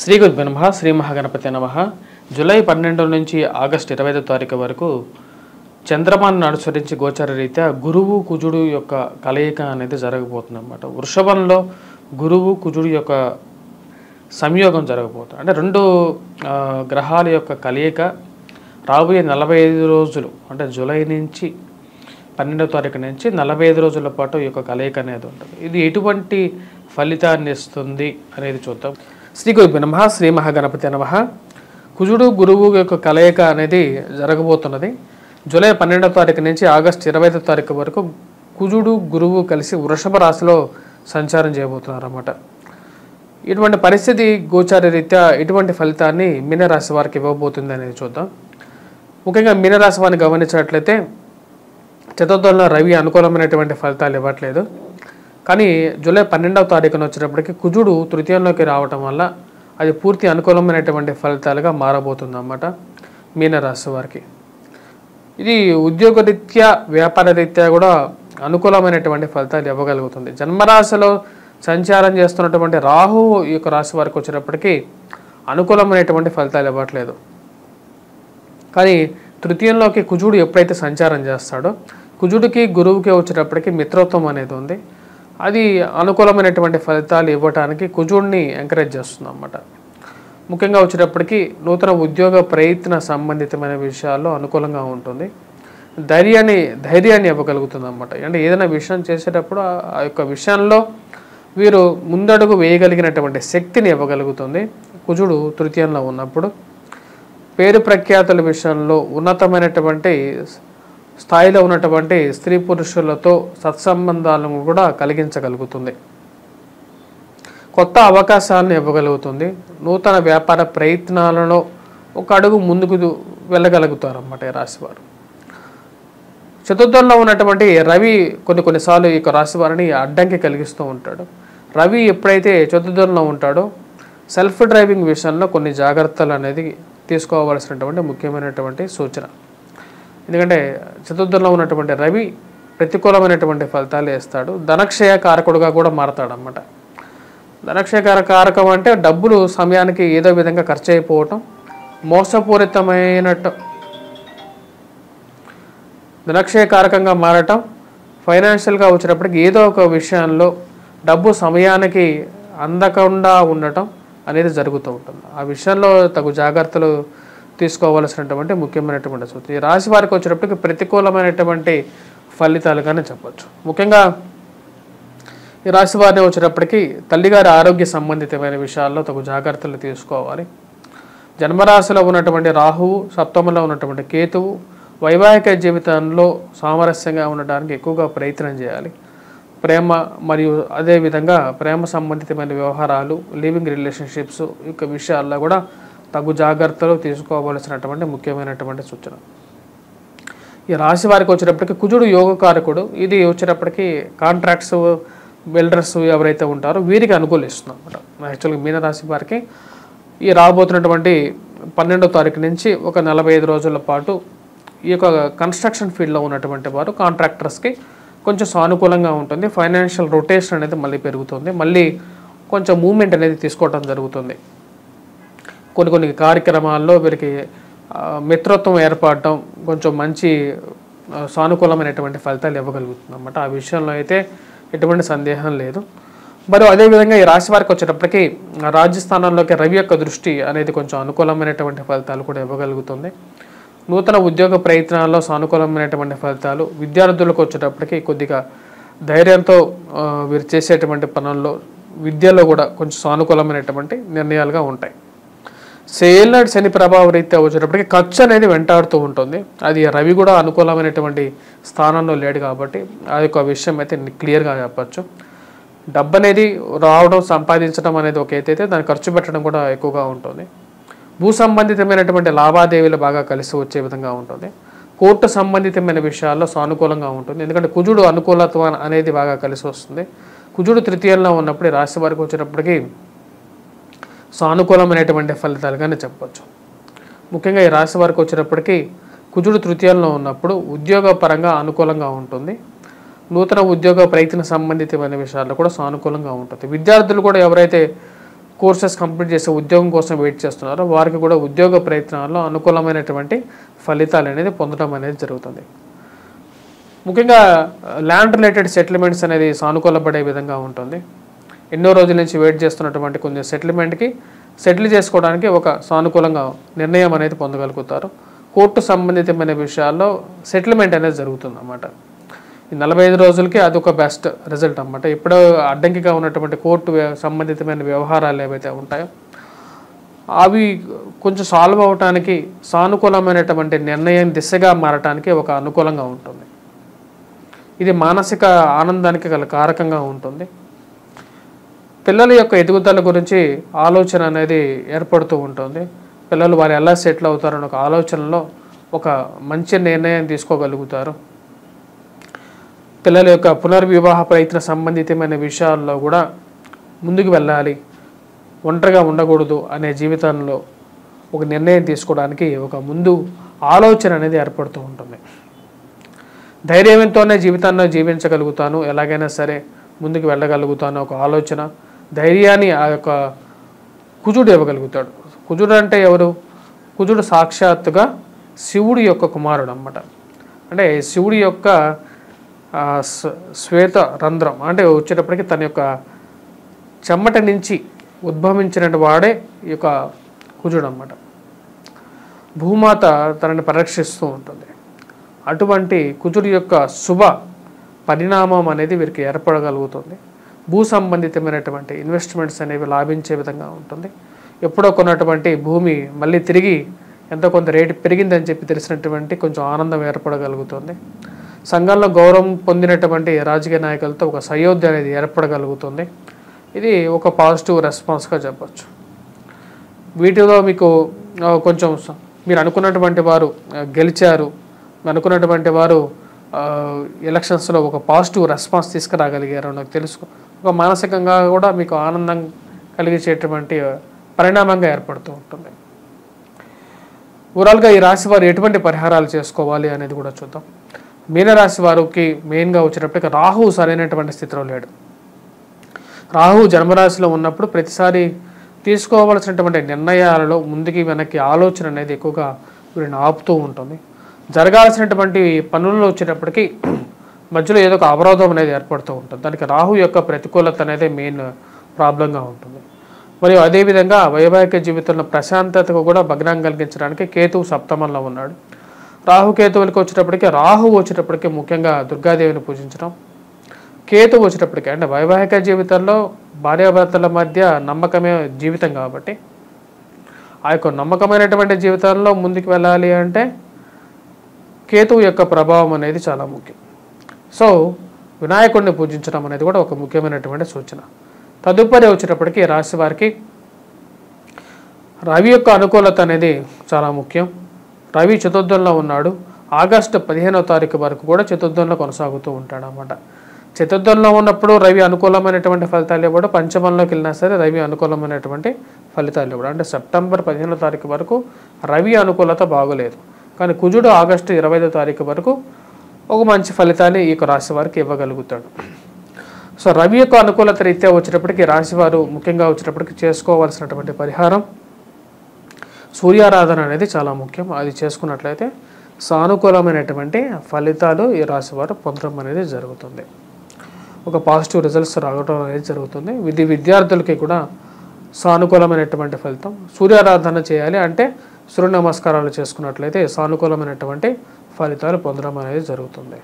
శ్రీ గురుభ్యో నమః. శ్రీ మహాగణపతి నమః. జూలై 12 నుంచి ఆగస్టు 25 తారీఖు వరకు చంద్రమాను అనుసరించి గోచార రీత్యా గురువు కుజుడు యొక్క కలయిక అనేది జరగబోతుంది అన్నమాట. వృషభంలో గురువు కుజుడు యొక్క సంయోగం జరగబోతుంది. అంటే రెండు గ్రహాల యొక్క కలయిక రాబోయే 45 రోజులు, అంటే జూలై నుంచి 12వ తారీఖు నుంచి 45 రోజుల పాటు ఈ యొక్క కలయిక అనేది ఉంటుంది. ఇది ఎటువంటి ఫలితాన్ని ఇస్తుంది అనేది చూద్దాం. శ్రీ గురుభ్యో నమః. శ్రీ మహాగణపతి నమః. కుజుడు గురువు యొక్క కలయిక అనేది జరగబోతున్నది. జూలై 12వ తారీఖు నుంచి ఆగస్టు 25వ తారీఖు వరకు కుజుడు గురువు కలిసి వృషభ రాశిలో సంచారం చేయబోతున్నారు అన్నమాట. ఇటువంటి పరిస్థితి గోచార రీత్యా ఎటువంటి ఫలితాన్ని మీనరాశి వారికి ఇవ్వబోతుంది అనేది చూద్దాం. ముఖ్యంగా మీనరాశి వారిని గమనించినట్లయితే చతుర్థంలో రవి అనుకూలమైనటువంటి ఫలితాలు ఇవ్వట్లేదు. కానీ జూలై 12వ తారీఖున వచ్చేటప్పటికి కుజుడు తృతీయంలోకి రావటం వల్ల అది పూర్తి అనుకూలమైనటువంటి ఫలితాలుగా మారబోతుంది అన్నమాట మీనరాశి వారికి. ఇది ఉద్యోగరీత్యా వ్యాపార రీత్యా కూడా అనుకూలమైనటువంటి ఫలితాలు ఇవ్వగలుగుతుంది. జన్మరాశిలో సంచారం చేస్తున్నటువంటి రాహువు ఈ యొక్క రాశి వారికి వచ్చేటప్పటికి అనుకూలమైనటువంటి ఫలితాలు ఇవ్వట్లేదు. కానీ తృతీయంలోకి కుజుడు ఎప్పుడైతే సంచారం చేస్తాడో కుజుడికి గురువుకి వచ్చేటప్పటికి మిత్రత్వం అనేది ఉంది. అది అనుకూలమైనటువంటి ఫలితాలు ఇవ్వడానికి కుజుడిని ఎంకరేజ్ చేస్తుంది అన్నమాట. ముఖ్యంగా వచ్చేటప్పటికి నూతన ఉద్యోగ ప్రయత్న సంబంధితమైన విషయాల్లో అనుకూలంగా ఉంటుంది. ధైర్యాన్ని ఇవ్వగలుగుతుంది అన్నమాట. అంటే ఏదైనా విషయం చేసేటప్పుడు ఆ యొక్క విషయంలో వీరు ముందడుగు వేయగలిగినటువంటి శక్తిని ఇవ్వగలుగుతుంది కుజుడు తృతీయంలో ఉన్నప్పుడు. పేరు ప్రఖ్యాతుల విషయంలో ఉన్నతమైనటువంటి స్థాయిలో ఉన్నటువంటి స్త్రీ పురుషులతో సత్సంబంధాలను కూడా కలిగించగలుగుతుంది. కొత్త అవకాశాలను ఇవ్వగలుగుతుంది. నూతన వ్యాపార ప్రయత్నాలలో ఒక అడుగు ముందుకు వెళ్ళగలుగుతారు అన్నమాట ఈ రాశివారు. చతుర్థంలో ఉన్నటువంటి రవి కొన్నిసార్లు ఈ రాశి వారిని అడ్డంకి కలిగిస్తూ ఉంటాడు. రవి ఎప్పుడైతే చతుర్థంలో ఉంటాడో సెల్ఫ్ డ్రైవింగ్ విషయంలో కొన్ని జాగ్రత్తలు అనేది తీసుకోవాల్సినటువంటి ముఖ్యమైనటువంటి సూచన. ఎందుకంటే చతుర్థంలో ఉన్నటువంటి రవి ప్రతికూలమైనటువంటి ఫలితాలు ఇస్తాడు. ధనక్షయ కారకుడుగా కూడా మారతాడు అన్నమాట. ధనక్షయ కారకం అంటే డబ్బులు సమయానికి ఏదో విధంగా ఖర్చు అయిపోవటం, మోసపూరితమైనట్టు ధనక్షయ కారకంగా మారటం, ఫైనాన్షియల్గా వచ్చేటప్పటికి ఏదో ఒక విషయంలో డబ్బు సమయానికి అందకుండా ఉండటం అనేది జరుగుతూ ఉంటుంది. ఆ విషయంలో తగు జాగ్రత్తలు తీసుకోవాల్సినటువంటి ముఖ్యమైనటువంటి సూచన. ఈ రాశి వారికి వచ్చేటప్పటికి ప్రతికూలమైనటువంటి ఫలితాలుగానే చెప్పచ్చు. ముఖ్యంగా ఈ రాశి వారిని వచ్చేటప్పటికి తల్లిగారి ఆరోగ్య సంబంధితమైన విషయాల్లో తగు జాగ్రత్తలు తీసుకోవాలి. జన్మరాశిలో ఉన్నటువంటి రాహువు, సప్తమంలో ఉన్నటువంటి కేతువు వైవాహిక జీవితంలో సామరస్యంగా ఉండడానికి ఎక్కువగా ప్రయత్నం చేయాలి. ప్రేమ మరియు అదేవిధంగా ప్రేమ సంబంధితమైన వ్యవహారాలు, లివింగ్ రిలేషన్షిప్స్ యొక్క విషయాల్లో కూడా తగు జాగ్రత్తలు తీసుకోవాల్సినటువంటి ముఖ్యమైనటువంటి సూచన. ఈ రాశి వారికి వచ్చేటప్పటికి కుజుడు యోగకారకుడు. ఇది వచ్చేటప్పటికి కాంట్రాక్ట్స్, బిల్డర్స్ ఎవరైతే ఉంటారో వీరికి అనుకూలిస్తుంది అన్నమాట. యాక్చువల్గా మీనరాశి వారికి ఈ రాబోతున్నటువంటి 12వ తారీఖు నుంచి ఒక 45 రోజుల పాటు ఈ యొక్క కన్స్ట్రక్షన్ ఫీల్డ్లో ఉన్నటువంటి వారు కాంట్రాక్టర్స్కి కొంచెం సానుకూలంగా ఉంటుంది. ఫైనాన్షియల్ రొటేషన్ అనేది మళ్ళీ పెరుగుతుంది. మళ్ళీ కొంచెం మూవ్మెంట్ అనేది తీసుకోవడం జరుగుతుంది. కొన్ని కార్యక్రమాల్లో వీరికి మిత్రత్వం ఏర్పడటం కొంచెం మంచి సానుకూలమైనటువంటి ఫలితాలు ఇవ్వగలుగుతుంది అన్నమాట. ఆ విషయంలో అయితే ఎటువంటి సందేహం లేదు. మరి అదేవిధంగా ఈ రాశి వారికి వచ్చేటప్పటికి రాజస్థానంలోకి రవి యొక్క దృష్టి అనేది కొంచెం అనుకూలమైనటువంటి ఫలితాలు కూడా ఇవ్వగలుగుతుంది. నూతన ఉద్యోగ ప్రయత్నాల్లో సానుకూలమైనటువంటి ఫలితాలు, విద్యార్థులకు వచ్చేటప్పటికి కొద్దిగా ధైర్యంతో వీరు చేసేటువంటి పనుల్లో, విద్యలో కూడా కొంచెం సానుకూలమైనటువంటి నిర్ణయాలుగా ఉంటాయి. ఏళ్ళనాటి శని ప్రభావ రీత్యా వచ్చేటప్పటికి ఖర్చు అనేది వెంటాడుతూ ఉంటుంది. అది రవి కూడా అనుకూలమైనటువంటి స్థానంలో లేడు కాబట్టి ఆ యొక్క విషయం అయితే క్లియర్గా చెప్పచ్చు. డబ్బు అనేది రావడం, సంపాదించడం అనేది ఒక ఎత్తైతే దాన్ని ఖర్చు పెట్టడం కూడా ఎక్కువగా ఉంటుంది. భూ సంబంధితమైనటువంటి లావాదేవీలు బాగా కలిసి వచ్చే విధంగా ఉంటుంది. కోర్టు సంబంధితమైన విషయాల్లో సానుకూలంగా ఉంటుంది. ఎందుకంటే కుజుడు అనుకూలత్వం అనేది బాగా కలిసి వస్తుంది. కుజుడు తృతీయంలో ఉన్నప్పుడు రాశి వారికి వచ్చేటప్పటికి సానుకూలమైనటువంటి ఫలితాలుగానే చెప్పవచ్చు. ముఖ్యంగా ఈ రాశి వారికి వచ్చేటప్పటికి కుజుడు తృతీయంలో ఉన్నప్పుడు ఉద్యోగపరంగా అనుకూలంగా ఉంటుంది. నూతన ఉద్యోగ ప్రయత్న సంబంధితమైన విషయాల్లో కూడా సానుకూలంగా ఉంటుంది. విద్యార్థులు కూడా ఎవరైతే కోర్సెస్ కంప్లీట్ చేసే ఉద్యోగం కోసం వెయిట్ చేస్తున్నారో వారికి కూడా ఉద్యోగ ప్రయత్నాల్లో అనుకూలమైనటువంటి ఫలితాలు అనేది పొందడం అనేది జరుగుతుంది. ముఖ్యంగా ల్యాండ్ రిలేటెడ్ సెటిల్మెంట్స్ అనేది సానుకూలపడే విధంగా ఉంటుంది. ఎన్నో రోజుల నుంచి వెయిట్ చేస్తున్నటువంటి కొన్ని సెటిల్మెంట్కి సెటిల్ చేసుకోవడానికి ఒక సానుకూలంగా నిర్ణయం అనేది పొందగలుగుతారు. కోర్టు సంబంధితమైన విషయాల్లో సెటిల్మెంట్ అనేది జరుగుతుంది అన్నమాట. ఈ 45 రోజులకి అదొక బెస్ట్ రిజల్ట్ అన్నమాట. ఇప్పుడు అడ్డంకిగా ఉన్నటువంటి కోర్టు సంబంధితమైన వ్యవహారాలు ఏవైతే ఉంటాయో అవి కొంచెం సాల్వ్ అవటానికి సానుకూలమైనటువంటి నిర్ణయం దిశగా మారటానికి ఒక అనుకూలంగా ఉంటుంది. ఇది మానసిక ఆనందానికి గల కారకంగా ఉంటుంది. పిల్లల యొక్క ఎదుగుదల గురించి ఆలోచన అనేది ఏర్పడుతూ ఉంటుంది. పిల్లలు వారు ఎలా సెటిల్ అవుతారని ఒక ఆలోచనలో ఒక మంచి నిర్ణయం తీసుకోగలుగుతారు. పిల్లల యొక్క పునర్వివాహ ప్రయత్న సంబంధితమైన విషయాల్లో కూడా ముందుకు వెళ్ళాలి, ఒంటరిగా ఉండకూడదు అనే జీవితంలో ఒక నిర్ణయం తీసుకోవడానికి ఒక ముందు ఆలోచన అనేది ఏర్పడుతూ ఉంటుంది. ధైర్యంతోనే జీవితాన్ని జీవించగలుగుతాను, ఎలాగైనా సరే ముందుకు వెళ్ళగలుగుతాను ఒక ఆలోచన, ధైర్యాన్ని ఆ యొక్క కుజుడు ఇవ్వగలుగుతాడు. కుజుడు అంటే ఎవరు? కుజుడు సాక్షాత్తుగా శివుడి యొక్క కుమారుడు అన్నమాట. అంటే శివుడి యొక్క శ్వేత రంధ్రం అంటే వచ్చేటప్పటికి తన యొక్క చెమ్మట నుంచి ఉద్భవించిన వాడే ఈ యొక్క కుజుడు అన్నమాట. భూమాత తనని పరిరక్షిస్తూ ఉంటుంది. అటువంటి కుజుడి యొక్క శుభ పరిణామం అనేది వీరికి ఏర్పడగలుగుతుంది. భూ సంబంధితమైనటువంటి ఇన్వెస్ట్మెంట్స్ అనేవి లాభించే విధంగా ఉంటుంది. ఎప్పుడో కొన్నటువంటి భూమి మళ్ళీ తిరిగి ఎంతో కొంత రేటు పెరిగిందని చెప్పి తెలిసినటువంటి కొంచెం ఆనందం ఏర్పడగలుగుతుంది. సంఘంలో గౌరవం పొందినటువంటి రాజకీయ నాయకులతో ఒక సయోధ్య అనేది ఏర్పడగలుగుతుంది. ఇది ఒక పాజిటివ్ రెస్పాన్స్గా చెప్పచ్చు. వీటిలో మీకు కొంచెం మీరు అనుకున్నటువంటి వారు గెలిచారు, అనుకున్నటువంటి వారు ఎలక్షన్స్లో ఒక పాజిటివ్ రెస్పాన్స్ తీసుకురాగలిగారు నాకు తెలుసు. ఒక మానసికంగా కూడా మీకు ఆనందం కలిగించేటువంటి పరిణామంగా ఏర్పడుతూ ఉంటుంది. ఓవరాల్గా ఈ రాశి వారు ఎటువంటి పరిహారాలు చేసుకోవాలి అనేది కూడా చూద్దాం. మీనరాశి వారికి మెయిన్గా వచ్చేటప్పటికి రాహు సరైనటువంటి స్థితిలో లేడు. రాహు జన్మరాశిలో ఉన్నప్పుడు ప్రతిసారి తీసుకోవాల్సినటువంటి నిర్ణయాలలో ముందుకి వెనక్కి ఆలోచన అనేది ఎక్కువగా వీరిని ఆపుతూ ఉంటుంది. జరగాల్సినటువంటి పనుల్లో వచ్చేటప్పటికి మధ్యలో ఏదో ఒక అవరోధం అనేది ఏర్పడుతూ ఉంటుంది. దానికి రాహు యొక్క ప్రతికూలత అనేది మెయిన్ ప్రాబ్లంగా ఉంటుంది. మరియు అదేవిధంగా వైవాహిక జీవితంలో ప్రశాంతతకు కూడా భగ్నం కలిగించడానికి కేతువు సప్తమంలో ఉన్నాడు. రాహుకేతువులకి వచ్చేటప్పటికి రాహు వచ్చేటప్పటికి ముఖ్యంగా దుర్గాదేవిని పూజించడం, కేతువు వచ్చేటప్పటికి అంటే వైవాహిక జీవితంలో భార్యాభర్తల మధ్య నమ్మకమే జీవితం కాబట్టి ఆ యొక్క నమ్మకమైనటువంటి జీవితంలో ముందుకు వెళ్ళాలి అంటే కేతువు యొక్క ప్రభావం అనేది చాలా ముఖ్యం. సో వినాయకుడిని పూజించడం అనేది కూడా ఒక ముఖ్యమైనటువంటి సూచన. తదుపరి వచ్చేటప్పటికి రాశి వారికి రవి యొక్క అనుకూలత అనేది చాలా ముఖ్యం. రవి చతుర్థంలో ఉన్నాడు. ఆగస్టు 15వ తారీఖు వరకు కూడా చతుర్థంలో కొనసాగుతూ ఉంటాడు అన్నమాట. చతుర్థంలో ఉన్నప్పుడు రవి అనుకూలమైనటువంటి ఫలితాలు ఇవ్వడు, పంచమంలోకి వెళ్ళినా సరే రవి అనుకూలమైనటువంటి ఫలితాలు ఇవ్వడు. అంటే సెప్టెంబర్ 15వ తారీఖు వరకు రవి అనుకూలత బాగోలేదు. కానీ కుజుడు ఆగస్టు 25వ తారీఖు వరకు ఒక మంచి ఫలితాన్ని ఈ రాశి వారికి ఇవ్వగలుగుతాడు. సో రవి యొక్క అనుకూలత రీత్యా వచ్చేటప్పటికి రాశివారు ముఖ్యంగా వచ్చేటప్పటికి చేసుకోవాల్సినటువంటి పరిహారం సూర్యారాధన అనేది చాలా ముఖ్యం. అది చేసుకున్నట్లయితే సానుకూలమైనటువంటి ఫలితాలు ఈ రాశివారు పొందడం అనేది జరుగుతుంది. ఒక పాజిటివ్ రిజల్ట్స్ రావడం అనేది జరుగుతుంది. విద్యార్థులకి కూడా సానుకూలమైనటువంటి ఫలితం. సూర్యారాధన చేయాలి అంటే సూర్య నమస్కారాలు చేసుకున్నట్లయితే సానుకూలమైనటువంటి ఫలితాలు పొందడం అనేది జరుగుతుంది.